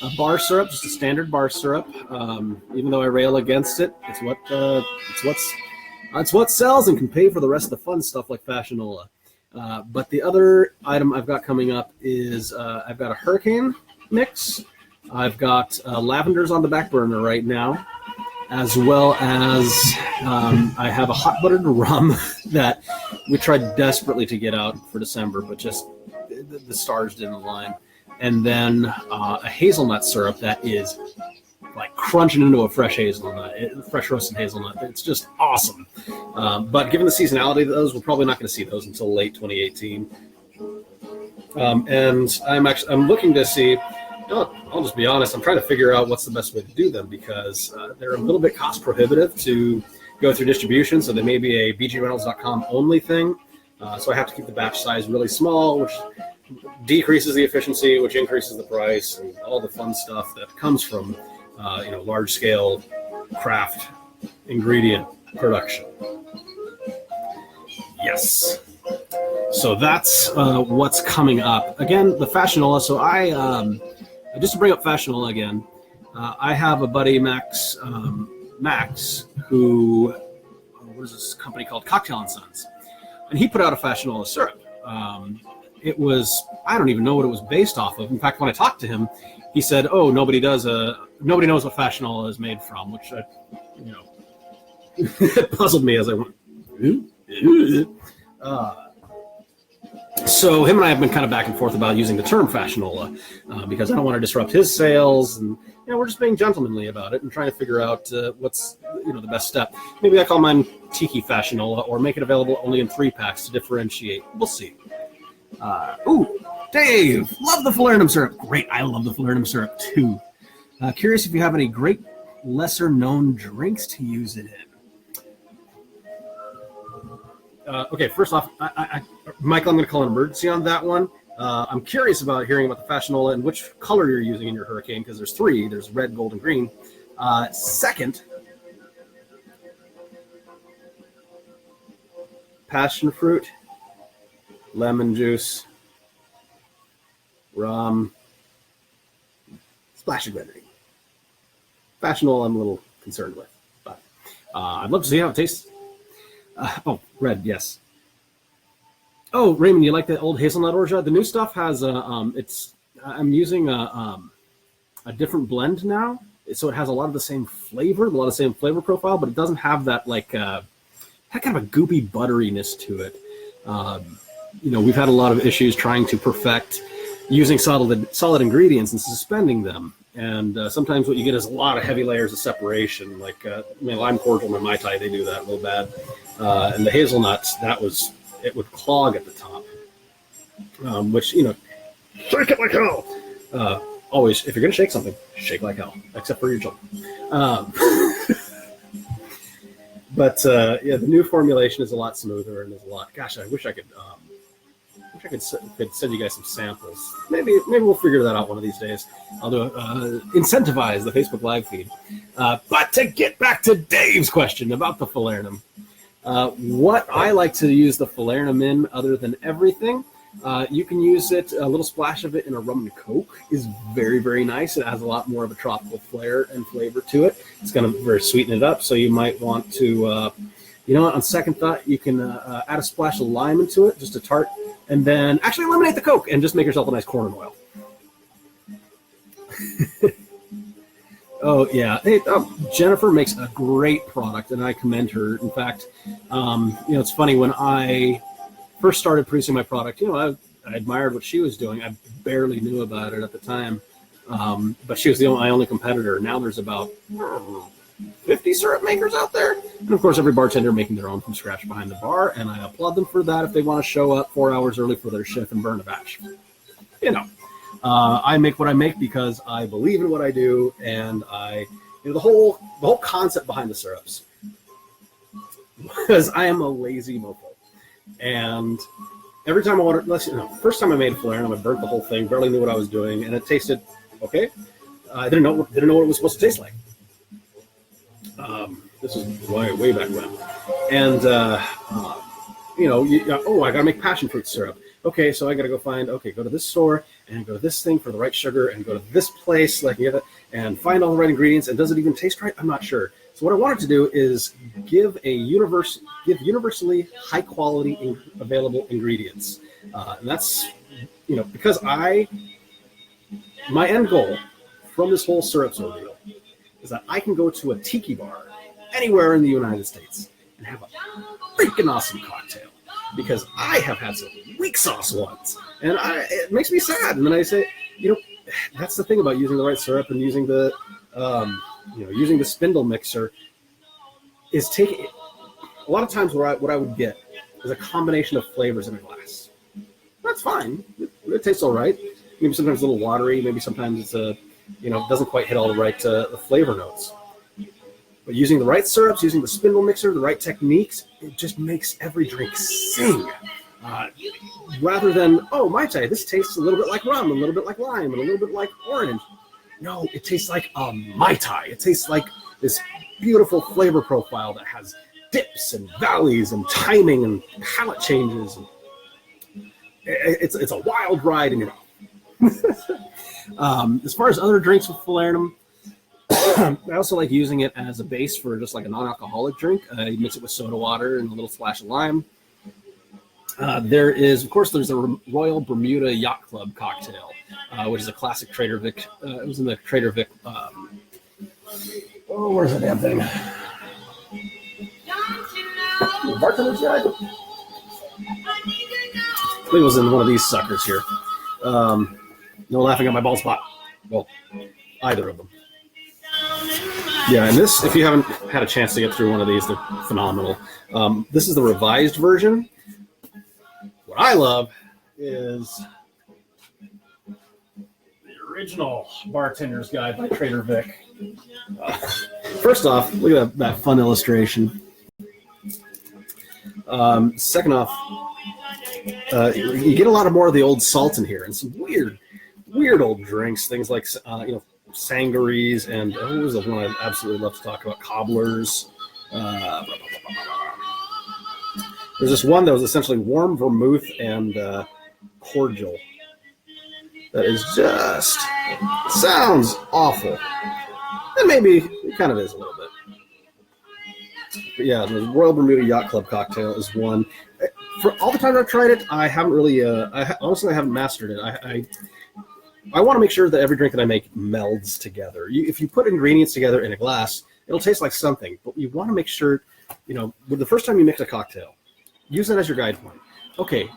a bar syrup, just a standard bar syrup. Even though I rail against it, it's what sells and can pay for the rest of the fun stuff like Fashionola. But the other item I've got coming up is I've got a hurricane mix. I've got lavenders on the back burner right now, as well as I have a hot buttered rum that we tried desperately to get out for December, but just the stars didn't align. And then a hazelnut syrup that is like crunching into a fresh hazelnut, fresh roasted hazelnut. It's just awesome. But given the seasonality of those, we're probably not going to see those until late 2018. And I'm looking to see. I'll just be honest. I'm trying to figure out what's the best way to do them because they're a little bit cost prohibitive to go through distribution. So they may be a bgreynolds.com only thing. So I have to keep the batch size really small, which decreases the efficiency, which increases the price, and all the fun stuff that comes from large scale craft ingredient production. Yes. So that's what's coming up. Again, the Fashionola. So just to bring up Fashionola again, I have a buddy, Max, who, what is this company called? Cocktail and Sons. And he put out a Fashionola syrup. It was, I don't even know what it was based off of. In fact, when I talked to him, he said, "Oh, nobody knows what Fashionola is made from," which it puzzled me as I went. So him and I have been kind of back and forth about using the term Fashionola because I don't want to disrupt his sales, and we're just being gentlemanly about it and trying to figure out what's the best step. Maybe I call mine Tiki Fashionola or make it available only in 3-packs to differentiate. We'll see. Dave, love the falernum syrup. Great, I love the falernum syrup too. Curious if you have any great lesser-known drinks to use it in. Okay, first off, Michael, I'm going to call an emergency on that one. I'm curious about hearing about the Fashionola and which color you're using in your hurricane, because there's 3. There's red, gold, and green. Second, passion fruit, lemon juice, rum, splash of grenadine. Fashionola I'm a little concerned with, but I'd love to see how it tastes. Red, yes. Oh, Raymond, you like the old hazelnut orgeat? The new stuff has I'm using a different blend now, so it has a lot of the same flavor, profile, but it doesn't have that kind of a goopy butteriness to it. We've had a lot of issues trying to perfect using solid ingredients and suspending them. And sometimes what you get is a lot of heavy layers of separation, like lime cordial and Mai Tai, they do that real bad. And the hazelnuts, it would clog at the top, which, shake it like hell. Always, if you're going to shake something, shake like hell, except for your children. But the new formulation is a lot smoother and there's a lot. Gosh, I wish I could send you guys some samples. Maybe we'll figure that out one of these days. I'll do incentivize the Facebook Live feed. But to get back to Dave's question about the falernum, what I like to use the falernum in, other than everything, you can use it. A little splash of it in a rum and coke is very, very nice. It has a lot more of a tropical flair and flavor to it. It's going to very sweeten it up. So you might want to, on second thought, you can add a splash of lime into it, just a tart. And then actually eliminate the Coke and just make yourself a nice corn and oil. Oh yeah, hey, Jennifer makes a great product, and I commend her. In fact, it's funny when I first started producing my product. I admired what she was doing. I barely knew about it at the time, but she was my only competitor. Now there's about 50 syrup makers out there, and of course, every bartender making their own from scratch behind the bar. And I applaud them for that if they want to show up 4 hours early for their shift and burn a batch. I make what I make because I believe in what I do, and the whole concept behind the syrups was I am a lazy mofo, and every time I wanted, first time I made a falernum, I burnt the whole thing, barely knew what I was doing, and it tasted okay. I didn't know what it was supposed to taste like. This is way back when, and I gotta make passion fruit syrup. Okay, so I gotta go to this store and go to this thing for the right sugar, and go to this place and find all the right ingredients. And does it even taste right? I'm not sure. So what I wanted to do is give universally high quality available ingredients, and that's because my end goal from this whole syrups ordeal is that I can go to a tiki bar anywhere in the United States and have a freaking awesome cocktail, because I have had some weak sauce ones, and it makes me sad. And then I say, that's the thing about using the right syrup and using the spindle mixer is taking a lot of times what I would get is a combination of flavors in a glass. That's fine. It tastes all right. Maybe sometimes a little watery. Maybe sometimes it's doesn't quite hit all the right flavor notes. But using the right syrups, using the spindle mixer, the right techniques, it just makes every drink sing. Rather than, Mai Tai, this tastes a little bit like rum, a little bit like lime, and a little bit like orange. No, it tastes like a Mai Tai. It tastes like this beautiful flavor profile that has dips and valleys and timing and palate changes. It's a wild ride, as far as other drinks with falernum, I also like using it as a base for just like a non-alcoholic drink. You mix it with soda water and a little splash of lime. There's a Royal Bermuda Yacht Club cocktail, which is a classic Trader Vic. It was in the Trader Vic. Where's the damn thing? The bartender's guide? I think it was in one of these suckers here. No laughing at my bald spot. Well, either of them. Yeah, and this, if you haven't had a chance to get through one of these, they're phenomenal. This is the revised version. What I love is the original Bartender's Guide by Trader Vic. First off, look at that fun illustration. Second off, you get a lot more of the old salt in here, and some weird old drinks, things like sangarees, and what was the one I absolutely love to talk about? Cobblers. There's this one that was essentially warm vermouth and cordial. That is just sounds awful, and maybe it kind of is a little bit. But yeah, the Royal Bermuda Yacht Club cocktail is one. For all the times I've tried it, I haven't really. Honestly, I haven't mastered it. I want to make sure that every drink that I make melds together. If you put ingredients together in a glass, it'll taste like something. But you want to make sure, with the first time you mix a cocktail, use that as your guide point. Okay,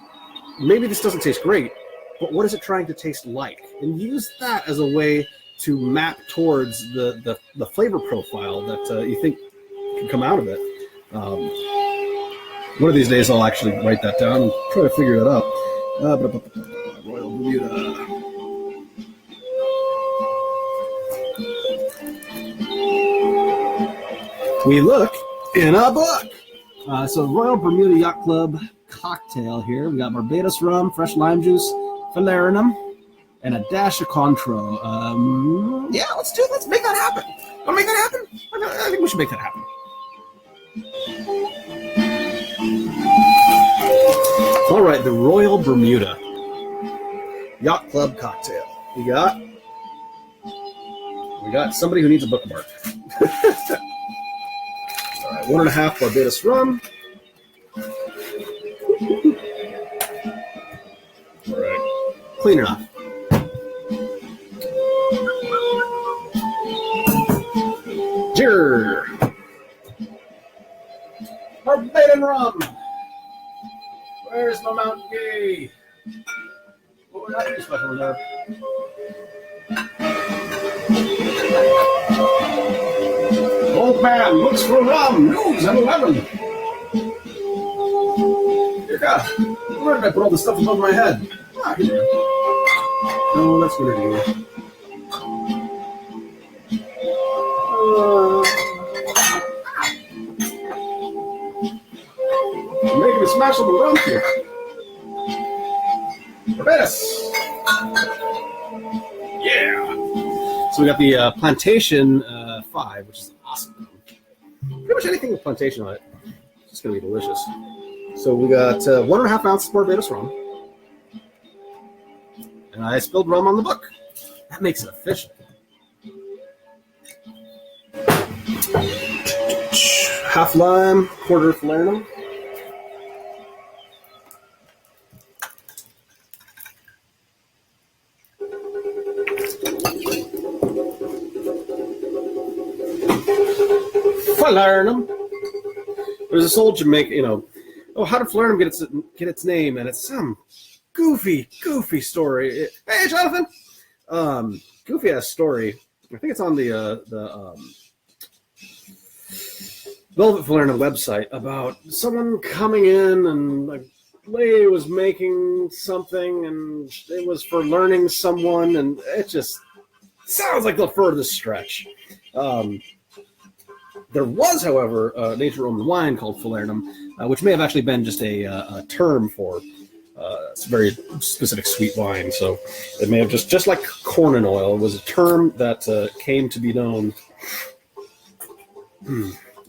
maybe this doesn't taste great, but what is it trying to taste like? And use that as a way to map towards the flavor profile that you think can come out of it. One of these days I'll actually write that down and try to figure that out. Royal Bermuda. We look in a book. So Royal Bermuda Yacht Club cocktail here. We got Barbados rum, fresh lime juice, falernum, and a dash of Cointreau. Let's make that happen. Want to make that happen? I think we should make that happen. All right, the Royal Bermuda Yacht Club cocktail. We got somebody who needs a bookmark. All right, 1.5 Barbados rum. All right, clean enough. rum. Where's my Mountain Dew? What would that be special in there? Old man looks for rum. News at 11. Dear God, where did I put all this stuff above my head? Ah, here. No, that's what it is. I'm making a smashable rum here. Barbados. Yeah. So we got the Plantation 5, which is awesome. Pretty much anything with Plantation on it. It's just going to be delicious. So we got 1.5 ounces Barbados rum. And I spilled rum on the book. That makes it official. Half lime, quarter falernum. Falernum. There's this old Jamaican, how did falernum get its name? And it's some goofy story. Hey, Jonathan. Goofy ass story. I think it's on the Velvet Falernum website about someone coming in and a lady was making something and it was for learning someone, and it just sounds like the furthest stretch. There was, however, an ancient Roman wine called falernum, which may have actually been just a term for it's a very specific sweet wine. So it may have just like corn and oil, it was a term that came to be known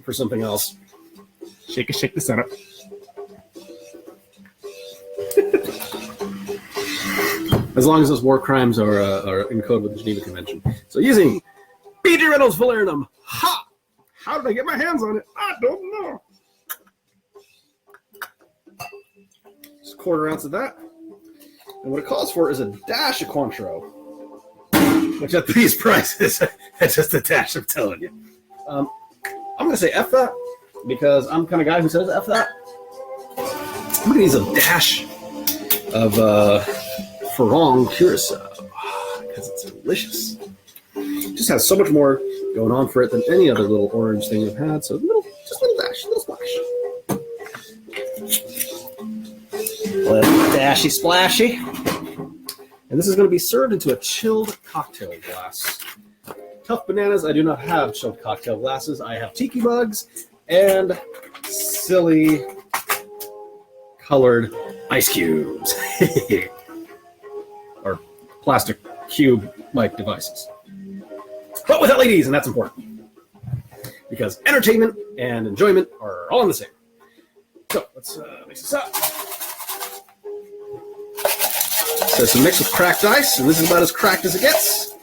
for something else. Shake the center. As long as those war crimes are in code with the Geneva Convention. So using B.G. Reynolds falernum. Ha! How did I get my hands on it? I don't know. Just a quarter ounce of that. And what it calls for is a dash of Cointreau, which at these prices, it's just a dash, I'm telling you. I'm going to say F that, because I'm the kind of guy who says F that. I'm going to use a dash of Ferrong Curacao, because it's delicious. It just has so much more going on for it than any other little orange thing I've had. So just a little dash, a little splash. A little dashy splashy. And this is going to be served into a chilled cocktail glass. Tough bananas, I do not have chilled cocktail glasses. I have tiki mugs and silly colored ice cubes. Or plastic cube-like devices. But with LEDs, and that's important. Because entertainment and enjoyment are all in the same. So, let's mix this up. So it's a mix with cracked ice, and this is about as cracked as it gets.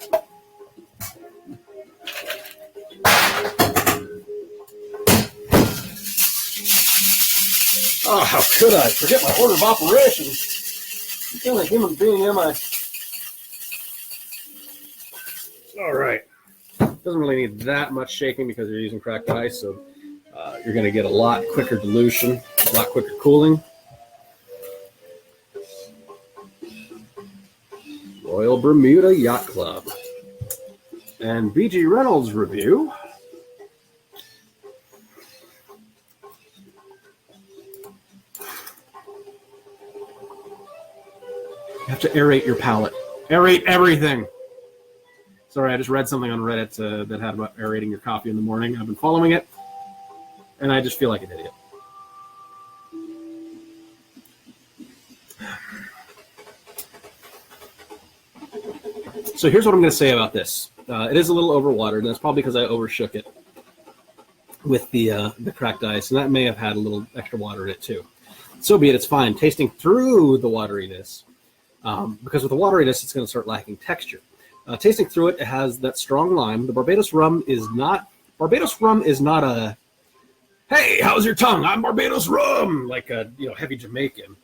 Oh, how could I forget my order of operations? I'm feeling a human being, am I? All right. Doesn't really need that much shaking because you're using cracked ice, so you're going to get a lot quicker dilution, a lot quicker cooling. Royal Bermuda Yacht Club. And B.G. Reynolds review. You have to aerate your palate. Aerate everything. Sorry, I just read something on Reddit that had about aerating your coffee in the morning. I've been following it, and I just feel like an idiot. So here's what I'm going to say about this. It is a little overwatered, and that's probably because I overshook it with the cracked ice, and that may have had a little extra water in it too. So be it, it's fine. Tasting through the wateriness, because with the wateriness, it's going to start lacking texture. Tasting through it, it has that strong lime. The Barbados rum is not a, hey, how's your tongue? I'm Barbados rum, like a heavy Jamaican.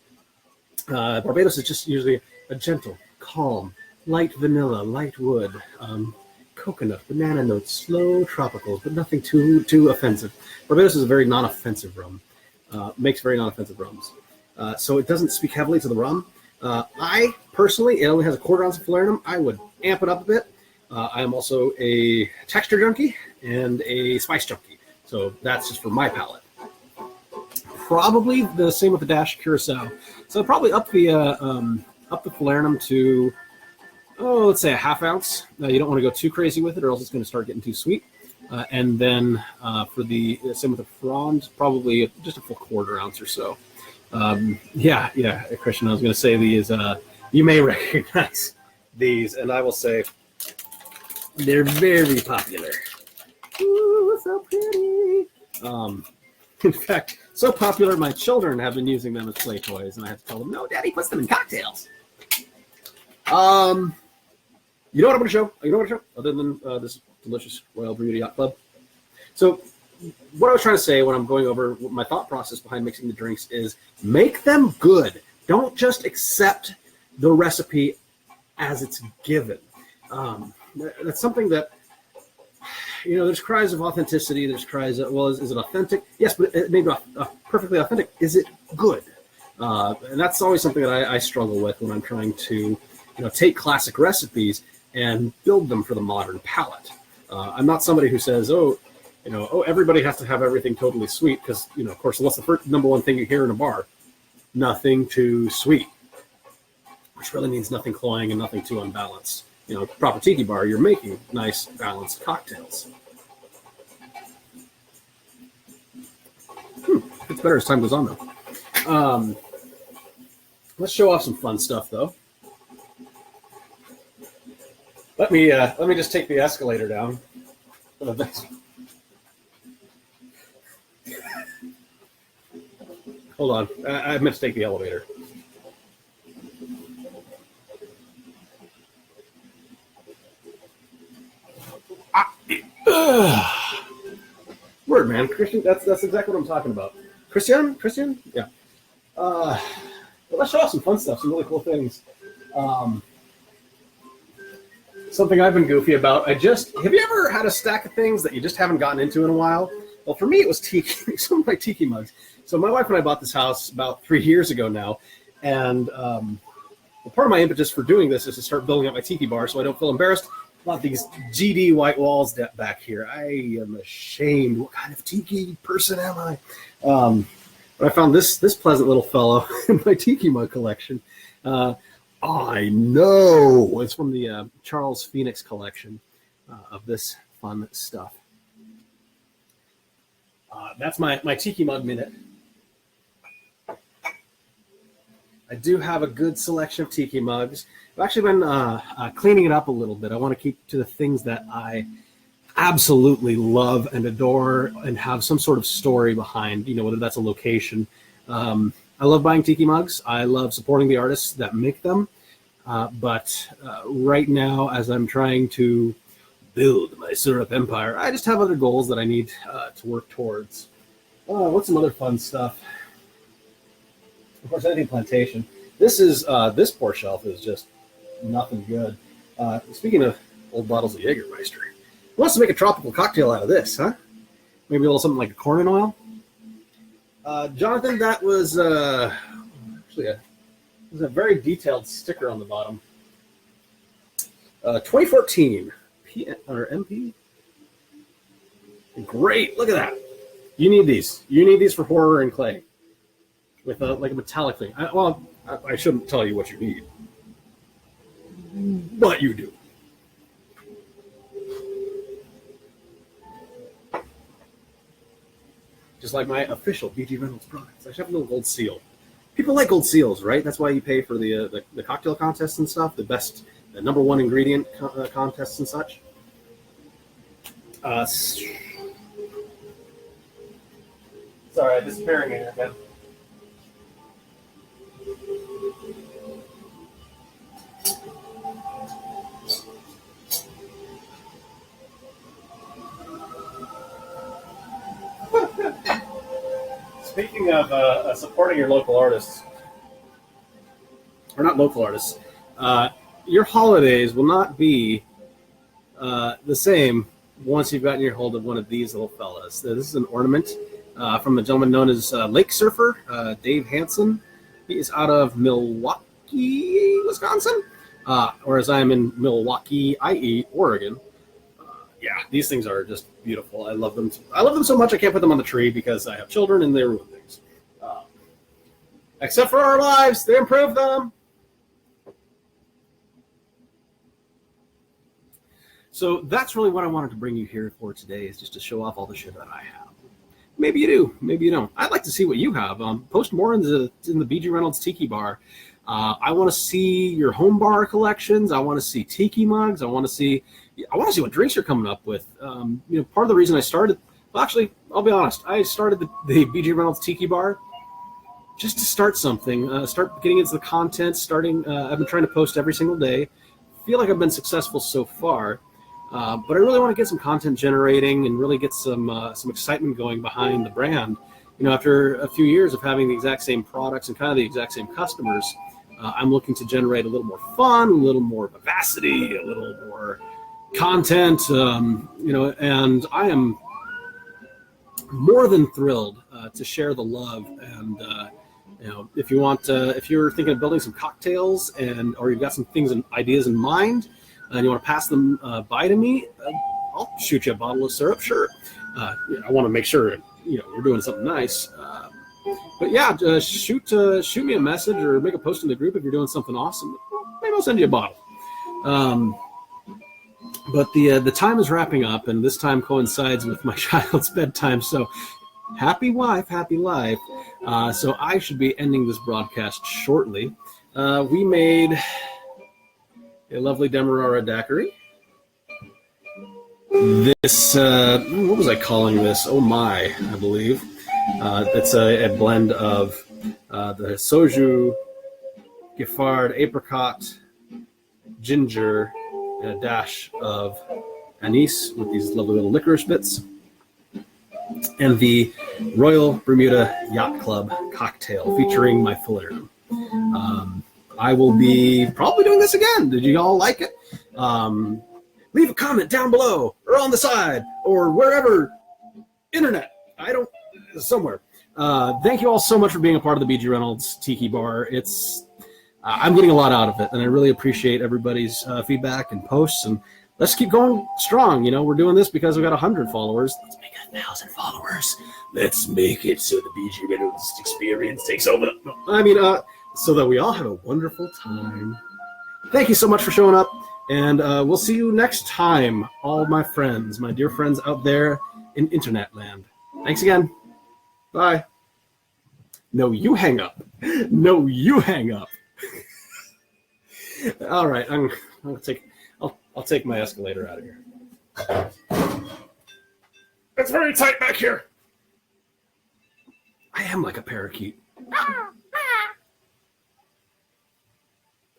Barbados is just usually a gentle, calm, light vanilla, light wood, coconut, banana notes, slow tropicals, but nothing too offensive. Barbados is a very non-offensive rum. makes very non-offensive rums. So it doesn't speak heavily to the rum. I personally, it only has a quarter ounce of falernum. I would amp it up a bit. I am also a texture junkie and a spice junkie. So that's just for my palate. Probably the same with the dash curacao. So probably up the falernum to, let's say a half ounce. You don't want to go too crazy with it, or else it's going to start getting too sweet. And then for the same with the fronds, probably just a full quarter ounce or so. Yeah, Christian, I was going to say these. You may recognize these, and I will say they're very popular. Ooh, so pretty. In fact, so popular, my children have been using them as play toys, and I have to tell them, no, Daddy puts them in cocktails. You know what I'm going to show? You know what I'm going to show? Other than this delicious Royal Brewed Yacht Club. So what I was trying to say when I'm going over my thought process behind mixing the drinks is make them good. Don't just accept the recipe as it's given. That's something that, there's cries of authenticity. There's cries of, well, is it authentic? Yes, but it may be perfectly authentic. Is it good? And that's always something that I struggle with when I'm trying to, take classic recipes and build them for the modern palate. I'm not somebody who says, everybody has to have everything totally sweet because, of course, what's the number one thing you hear in a bar? Nothing too sweet, which really means nothing cloying and nothing too unbalanced. Proper tiki bar, you're making nice, balanced cocktails. It's better as time goes on, though. Let's show off some fun stuff, though. Let me just take the escalator down. Hold on, I meant to take the elevator. Word, man, Christian. That's exactly what I'm talking about. Christian, yeah. Let's show off some fun stuff, some really cool things. Something I've been goofy about. Have you ever had a stack of things that you just haven't gotten into in a while? Well, for me, it was Tiki, some of my Tiki mugs. So my wife and I bought this house about 3 years ago now, and part of my impetus for doing this is to start building up my Tiki bar so I don't feel embarrassed about these GD white walls back here. I am ashamed. What kind of Tiki person am I? But I found this pleasant little fellow in my Tiki mug collection. I know it's from the Charles Phoenix collection of this fun stuff. That's my Tiki mug minute. I do have a good selection of Tiki mugs. I've actually been cleaning it up a little bit. I want to keep to the things that I absolutely love and adore and have some sort of story behind, whether that's a location. I love buying Tiki mugs. I love supporting the artists that make them. But right now, as I'm trying to build my syrup empire, I just have other goals that I need to work towards. What's some other fun stuff? Of course, anything plantation. This poor shelf is just nothing good. Speaking of old bottles of Jägermeister, who wants to make a tropical cocktail out of this, huh? Maybe a little something like a corn oil. Jonathan, that was actually a very detailed sticker on the bottom. 2014 or MP. Great, look at that. You need these. You need these for horror and clay. With like a metallic thing. I shouldn't tell you what you need, but you do. Just like my official BG Reynolds products. I should have a little gold seal. People like gold seals, right? That's why you pay for the cocktail contests and stuff, the number one ingredient contests and such. Sorry, I'm disappearing here again. Speaking of supporting your local artists, or not local artists, your holidays will not be the same once you've gotten your hold of one of these little fellas. This is an ornament. from a gentleman known as Lake Surfer, Dave Hansen. He is out of Milwaukee, Wisconsin, whereas I am in Milwaukee, IE, Oregon. Yeah, these things are just beautiful. I love them. I love them so much I can't put them on the tree because I have children and they ruin things. Except for our lives, they improve them. So that's really what I wanted to bring you here for today, is just to show off all the shit that I have. Maybe you do, maybe you don't. I'd like to see what you have. Post more in the BG Reynolds Tiki Bar. I want to see your home bar collections. I want to see tiki mugs. I want to see what drinks you're coming up with. Part of the reason I started, well, actually, I'll be honest. I started the BG Reynolds Tiki Bar just to start something, start getting into the content. I've been trying to post every single day. Feel like I've been successful so far. But I really want to get some content generating and really get some excitement going behind the brand. After a few years of having the exact same products and kind of the exact same customers, I'm looking to generate a little more fun, a little more vivacity, a little more content, and I am more than thrilled to share the love. And if you're thinking of building some cocktails or you've got some things and ideas in mind, and you want to pass them by to me, I'll shoot you a bottle of syrup. Sure. I want to make sure we're doing something nice. But yeah, shoot me a message or make a post in the group if you're doing something awesome. Maybe I'll send you a bottle. But the time is wrapping up, and this time coincides with my child's bedtime. So happy wife, happy life. So I should be ending this broadcast shortly. We made a lovely Demerara daiquiri. This, what was I calling this? Oh my, I believe. It's a blend of the soju, Giffard, apricot, ginger, and a dash of anise with these lovely little licorice bits. And the Royal Bermuda Yacht Club cocktail featuring my falernum. I will be probably doing this again. Did you all like it? Leave a comment down below or on the side or wherever. Internet. Somewhere. Thank you all so much for being a part of the BG Reynolds Tiki Bar. I'm getting a lot out of it, and I really appreciate everybody's feedback and posts. And let's keep going strong. We're doing this because we got 100 followers. Let's make 1,000 followers. Let's make it so the BG Reynolds experience takes over. So that we all have a wonderful time. Thank you so much for showing up, and we'll see you next time, all my friends, my dear friends out there in internet land. Thanks again. Bye. No, you hang up. No, you hang up. All right, I'll take my escalator out of here. It's very tight back here. I am like a parakeet.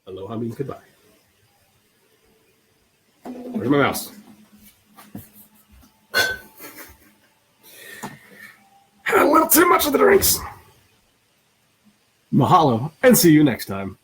Aloha means goodbye. Where's my mouse? Had a little too much of the drinks. Mahalo, and see you next time.